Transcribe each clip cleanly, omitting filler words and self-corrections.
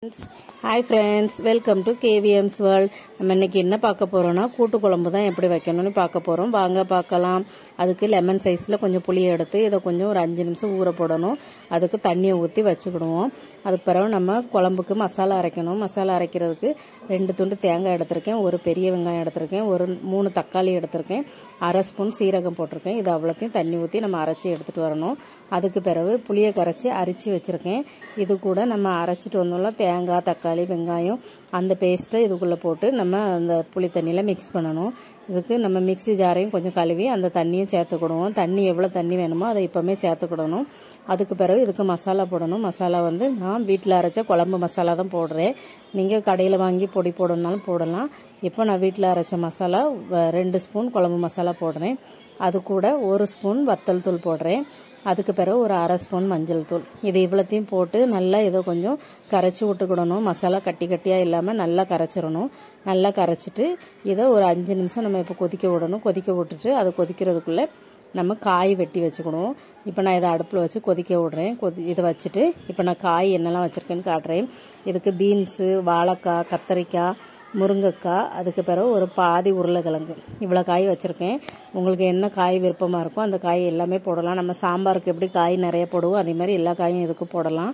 Hi friends, welcome to KVM's World. நம்ம இன்னைக்கு என்ன பார்க்க போறோம்னா கூட்டு குழம்பு தான் எப்படி வைக்கணும்னு பார்க்க போறோம். வாங்க பார்க்கலாம். அதுக்கு லெமன் சைஸ்ல கொஞ்சம் புளி எடுத்து இத கொஞ்சம் ஒரு 5 நிமிஷம் ஊற போடணும். அதுக்கு தண்ணியை ஊத்தி வச்சுக்கிடுவோம். அதுக்கு பிறகு நம்ம குழம்புக்கு மசாலா அரைக்கணும். மசாலா அரைக்கிறதுக்கு 2 துண்டு தேங்காய் எடுத்திருக்கேன், ஒரு பெரிய வெங்காயம் எடுத்திருக்கேன், ஒரு 3 தக்காளி எடுத்திருக்கேன், 1/2 ஸ்பூன் சீரகம் போட்டிருக்கேன். இது அவ்வளோத்தையும் தண்ணி ஊற்றி நம்ம அரைச்சி எடுத்துட்டு வரணும். அதுக்கு பிறகு புளியை கரைச்சி அரிச்சு வச்சிருக்கேன். இது கூட நம்ம அரைச்சிட்டு வந்தோம்ல தேங்காய், தக்காளி, வெங்காயம் அந்த பேஸ்ட்டை இதுக்குள்ளே போட்டு நம்ம அந்த புளி தண்ணியில் மிக்ஸ் பண்ணணும். இதுக்கு நம்ம மிக்ஸி ஜாரையும் கொஞ்சம் கழுவி அந்த தண்ணியும் சேர்த்துக்கிடுவோம். தண்ணி எவ்வளோ தண்ணி வேணுமோ அதை இப்போவுமே சேர்த்துக்கிடணும். அதுக்கு பிறகு இதுக்கு மசாலா போடணும். மசாலா வந்து நான் வீட்டில் அரைச்ச குழம்பு மசாலா தான் போடுறேன். நீங்கள் கடையில் வாங்கி பொடி போடணுன்னாலும் போடலாம். இப்போ நான் வீட்டில் அரைச்ச மசாலா 2 ஸ்பூன் குழம்பு மசாலா போடுறேன். அது கூட 1 ஸ்பூன் வத்தல் தூள் போடுறேன். அதுக்கு பிறகு ஒரு 1/2 ஸ்பூன் மஞ்சள் தூள். இது இவ்வளோத்தையும் போட்டு நல்லா இதை கொஞ்சம் கரைச்சி விட்டுக்கிடணும். மசாலா கட்டி கட்டியாக இல்லாமல் நல்லா கரைச்சிடணும். நல்லா கரைச்சிட்டு இதை ஒரு 5 நிமிஷம் நம்ம இப்போ கொதிக்க விடணும். கொதிக்க விட்டுட்டு அது கொதிக்கிறதுக்குள்ளே நம்ம காய் வெட்டி வச்சுக்கணும். இப்போ நான் இதை அடுப்பில் வச்சு கொதிக்க விடுறேன். இதை வச்சுட்டு இப்போ நான் காய் என்னெல்லாம் வச்சுருக்கேன்னு காட்டுறேன். இதுக்கு பீன்ஸு, வாழைக்காய், கத்தரிக்காய், முருங்கைக்காய், அதுக்கு பிறகு ஒரு பாதி உருளைக்கிழங்கு, இவ்வளோ காய் வச்சுருக்கேன். உங்களுக்கு என்ன காய் விருப்பமாக இருக்கோ அந்த காய் எல்லாமே போடலாம். நம்ம சாம்பாருக்கு எப்படி காய் நிறைய போடுவோம் அதே மாதிரி எல்லா காயும் இதுக்கு போடலாம்.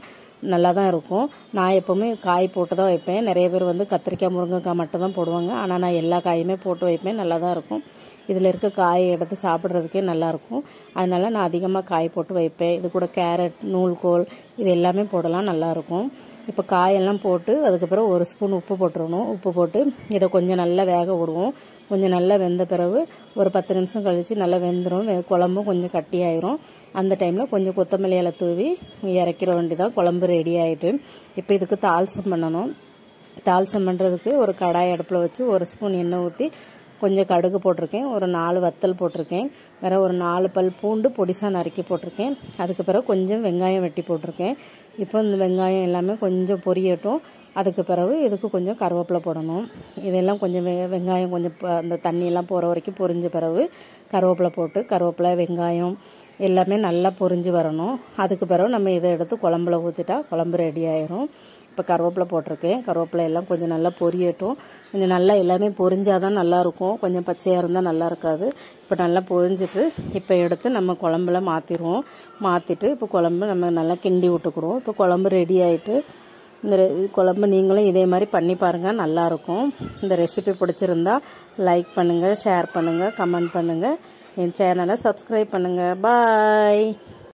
நல்லா தான் இருக்கும். நான் எப்போவுமே காய் போட்டு தான் வைப்பேன். நிறைய பேர் வந்து கத்திரிக்காய், முருங்கைக்காய் மட்டும் தான் போடுவாங்க. ஆனால் நான் எல்லா காயுமே போட்டு வைப்பேன். நல்லா தான் இருக்கும். இதில் இருக்க காயை எடுத்து சாப்பிட்றதுக்கே நல்லாயிருக்கும். அதனால நான் அதிகமாக காய் போட்டு வைப்பேன். இது கூட கேரட், நூல்கோல் இது எல்லாமே போடலாம், நல்லாயிருக்கும். இப்போ காயெல்லாம் போட்டு அதுக்கப்புறம் 1 ஸ்பூன் உப்பு போட்டுருணும். உப்பு போட்டு இதை கொஞ்சம் நல்லா வேக விடுவோம். கொஞ்சம் நல்லா வெந்த பிறகு ஒரு 10 நிமிஷம் கழித்து நல்லா வெந்துடும். குழம்பும் கொஞ்சம் கட்டியாயிரும். அந்த டைமில் கொஞ்சம் கொத்தமல்லி இலை தூவி இறக்கிற வேண்டிதான். குழம்பு ரெடி ஆகிட்டு இப்போ இதுக்கு தாளிசம் பண்ணணும். தாளிசம் பண்ணுறதுக்கு ஒரு கடாய் அடுப்பில் வச்சு 1 ஸ்பூன் எண்ணெய் ஊற்றி கொஞ்சம் கடுகு போட்டிருக்கேன், ஒரு 4 வத்தல் போட்டிருக்கேன், வேறு ஒரு 4 பல் பூண்டு பொடிசாக நறுக்கி போட்டிருக்கேன். அதுக்கு பிறகு கொஞ்சம் வெங்காயம் வெட்டி போட்டிருக்கேன். இப்போ இந்த வெங்காயம் எல்லாமே கொஞ்சம் பொரியட்டும். அதுக்கு பிறகு இதுக்கு கொஞ்சம் கருவேப்பிலை போடணும். இதெல்லாம் கொஞ்சம் வெங்காயம் கொஞ்சம் அந்த தண்ணியெல்லாம் போகிற வரைக்கும் பொரிஞ்ச பிறகு கருவேப்பிலை போட்டு கருவேப்பிலை, வெங்காயம் எல்லாமே நல்லா பொரிஞ்சு வரணும். அதுக்கு பிறகு நம்ம இதை எடுத்து குழம்புல ஊற்றிட்டா குழம்பு ரெடி ஆயிரும். இப்போ கருவேப்பிலை போட்டிருக்கேன். கருவேப்பிலை எல்லாம் கொஞ்சம் நல்லா பொரியட்டும். கொஞ்சம் நல்லா எல்லாமே பொரிஞ்சாதான் நல்லாயிருக்கும். கொஞ்சம் பச்சையாக இருந்தால் நல்லா இருக்காது. இப்போ நல்லா பொரிஞ்சிட்டு இப்போ எடுத்து நம்ம குழம்புல மாற்றிடுவோம். மாற்றிட்டு இப்போ குழம்பு நம்ம நல்லா கிண்டி விட்டுக்குறோம். இப்போ குழம்பு ரெடி ஆகிட்டு இந்த குழம்பு நீங்களும் இதே மாதிரி பண்ணி பாருங்கள், நல்லாயிருக்கும். இந்த ரெசிபி பிடிச்சிருந்தா லைக் பண்ணுங்கள், ஷேர் பண்ணுங்கள், கமெண்ட் பண்ணுங்கள், என் சேனலை சப்ஸ்கிரைப் பண்ணுங்கள். பாய்.